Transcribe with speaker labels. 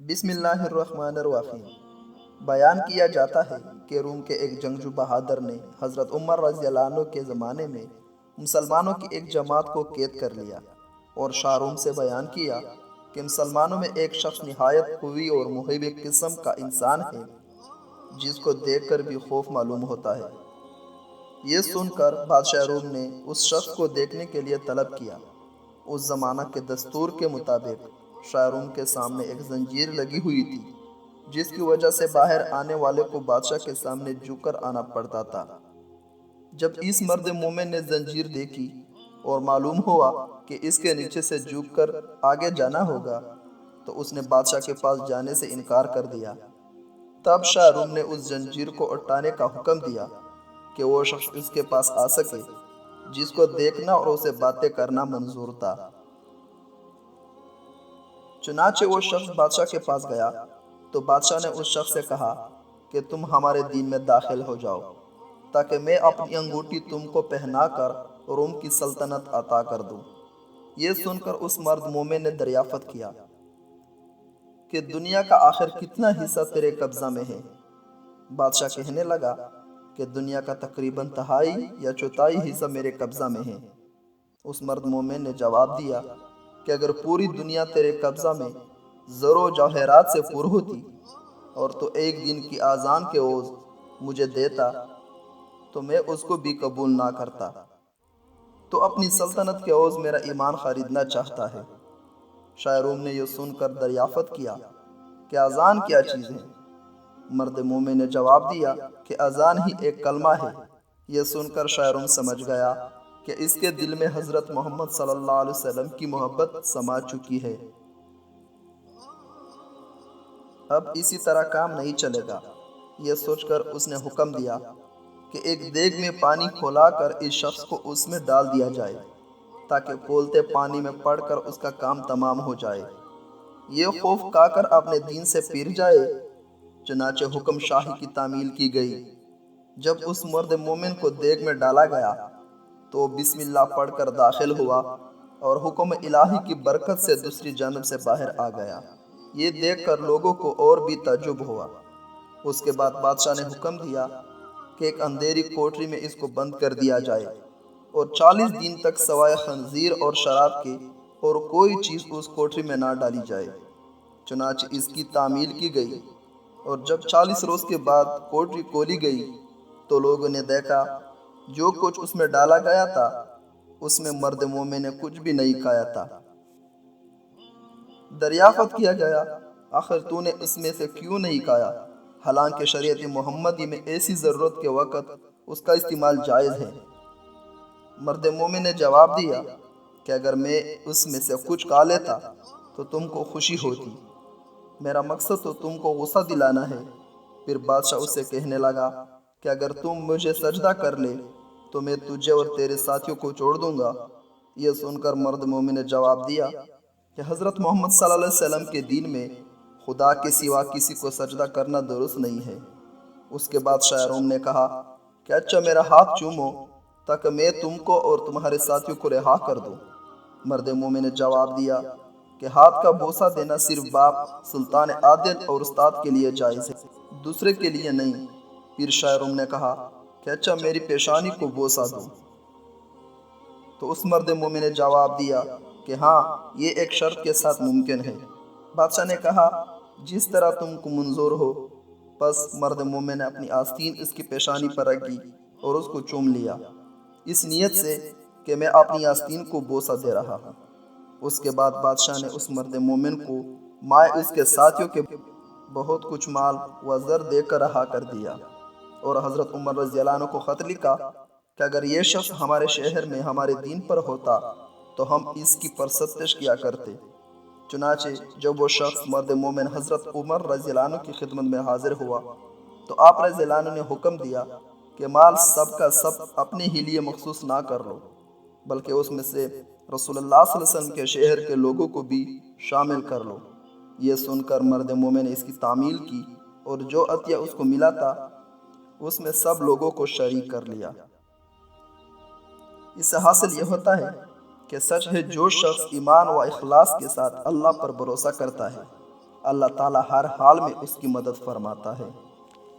Speaker 1: بسم اللہ الرحمن الرحیم۔ بیان کیا جاتا ہے کہ روم کے ایک جنگجو بہادر نے حضرت عمر رضی اللہ عنہ کے زمانے میں مسلمانوں کی ایک جماعت کو قید کر لیا اور شاہ روم سے بیان کیا کہ مسلمانوں میں ایک شخص نہایت قوی اور محب قسم کا انسان ہے جس کو دیکھ کر بھی خوف معلوم ہوتا ہے۔ یہ سن کر بادشاہ روم نے اس شخص کو دیکھنے کے لیے طلب کیا۔ اس زمانہ کے دستور کے مطابق شاہ روم کے سامنے ایک زنجیر لگی ہوئی تھی جس کی وجہ سے باہر آنے والے کو بادشاہ کے سامنے جھک کر آنا پڑتا تھا۔ جب اس مرد مومن نے زنجیر دیکھی اور معلوم ہوا کہ اس کے نیچے سے جھک کر آگے جانا ہوگا تو اس نے بادشاہ کے پاس جانے سے انکار کر دیا۔ تب شاہ روم نے اس زنجیر کو اٹھانے کا حکم دیا کہ وہ شخص اس کے پاس آ سکے جس کو دیکھنا اور اسے باتیں کرنا منظور تھا۔ چنانچہ وہ شخص بادشاہ کے پاس گیا تو بادشاہ نے اس شخص سے کہا کہ تم ہمارے دین میں داخل ہو جاؤ تاکہ میں اپنی انگوٹھی تم کو پہنا کر روم کی سلطنت عطا کر دوں۔ یہ سن کر اس مرد مومن نے دریافت کیا کہ دنیا کا آخر کتنا حصہ تیرے قبضہ میں ہے؟ بادشاہ کہنے لگا کہ دنیا کا تقریباً تہائی یا چوتھائی حصہ میرے قبضہ میں ہے۔ اس مرد مومن نے جواب دیا کہ اگر پوری دنیا تیرے قبضہ میں زر و جواہرات سے پر ہوتی اور تو ایک دن کی آذان کے عوض مجھے دیتا تو میں اس کو بھی قبول نہ کرتا۔ تو اپنی سلطنت کے عوض میرا ایمان خریدنا چاہتا ہے۔ شاہ روم نے یہ سن کر دریافت کیا کہ آذان کیا چیز ہے؟ مرد مومن نے جواب دیا کہ آذان ہی ایک کلمہ ہے۔ یہ سن کر شاہ روم سمجھ گیا کہ اس کے دل میں حضرت محمد صلی اللہ علیہ وسلم کی محبت سما چکی ہے۔ اب اسی طرح کام نہیں چلے گا۔ یہ سوچ کر اس نے حکم دیا کہ ایک دیگ میں پانی کھولا کر اس شخص کو اس میں ڈال دیا جائے تاکہ کھولتے پانی میں پڑ کر اس کا کام تمام ہو جائے۔ یہ خوف کھا کر اپنے دین سے پھر جائے۔ چنانچہ حکم شاہی کی تعمیل کی گئی۔ جب اس مرد مومن کو دیگ میں ڈالا گیا تو وہ بسم اللہ پڑھ کر داخل ہوا اور حکم الہی کی برکت سے دوسری جانب سے باہر آ گیا۔ یہ دیکھ کر لوگوں کو اور بھی تعجب ہوا۔ اس کے بعد بادشاہ نے حکم دیا کہ ایک اندھیری کوٹری میں اس کو بند کر دیا جائے اور 40 دن تک سوائے خنزیر اور شراب کے اور کوئی چیز اس کوٹری میں نہ ڈالی جائے۔ چنانچہ اس کی تعمیل کی گئی اور جب 40 روز کے بعد کوٹری کھولی گئی تو لوگوں نے دیکھا جو کچھ اس میں ڈالا گیا تھا اس میں مرد مومن نے کچھ بھی نہیں کھایا تھا۔ دریافت کیا گیا آخر تو نے اس میں سے کیوں نہیں کھایا حالانکہ شریعت محمدی میں ایسی ضرورت کے وقت اس کا استعمال جائز ہے؟ مرد مومن نے جواب دیا کہ اگر میں اس میں سے کچھ کھا لیتا تو تم کو خوشی ہوتی، میرا مقصد تو تم کو غصہ دلانا ہے۔ پھر بادشاہ اس سے کہنے لگا کہ اگر تم مجھے سجدہ کر لے تو میں تجھے اور تیرے ساتھیوں کو چھوڑ دوں گا۔ یہ سن کر مرد مومن نے جواب دیا کہ حضرت محمد صلی اللہ علیہ وسلم کے دین میں خدا کے سوا کسی کو سجدہ کرنا درست نہیں ہے۔ اس کے بعد شاہ روم نے کہا کہ اچھا میرا ہاتھ چومو تاکہ میں تم کو اور تمہارے ساتھیوں کو رہا کر دوں۔ مرد مومن نے جواب دیا کہ ہاتھ کا بوسہ دینا صرف باپ، سلطان عادل اور استاد کے لیے جائز ہے، دوسرے کے لیے نہیں۔ پھر شاہ روم نے کہا کہ اچھا میری پیشانی کو بوسہ دو۔ تو اس مرد مومن نے جواب دیا کہ ہاں یہ ایک شرط کے ساتھ ممکن ہے۔ بادشاہ نے کہا جس طرح تم کو منظور ہو۔ پس مرد مومن نے اپنی آستین اس کی پیشانی پر رکھی اور اس کو چوم لیا اس نیت سے کہ میں اپنی آستین کو بوسہ دے رہا ہوں۔ اس کے بعد بادشاہ نے اس مرد مومن کو مائے اس کے ساتھیوں کے بہت کچھ مال و زر دے کر رہا کر دیا اور حضرت عمر رضی اللہ عنہ کو خط لکھا کہ اگر یہ شخص ہمارے شہر میں ہمارے دین پر ہوتا تو ہم اس کی پرستش کیا کرتے۔ چنانچہ جب وہ شخص مرد مومن حضرت عمر رضی اللہ عنہ کی خدمت میں حاضر ہوا تو آپ رضی اللہ عنہ نے حکم دیا کہ مال سب کا سب اپنے ہی لیے مخصوص نہ کر لو بلکہ اس میں سے رسول اللہ صلی اللہ علیہ وسلم کے شہر کے لوگوں کو بھی شامل کر لو۔ یہ سن کر مرد مومن نے اس کی تعمیل کی اور جو عطیہ اس کو ملا تھا اس میں سب لوگوں کو شریک کر لیا۔ اس سے حاصل یہ ہوتا ہے کہ سچ ہے جو شخص ایمان و اخلاص کے ساتھ اللہ پر بھروسہ کرتا ہے اللہ تعالیٰ ہر حال میں اس کی مدد فرماتا ہے۔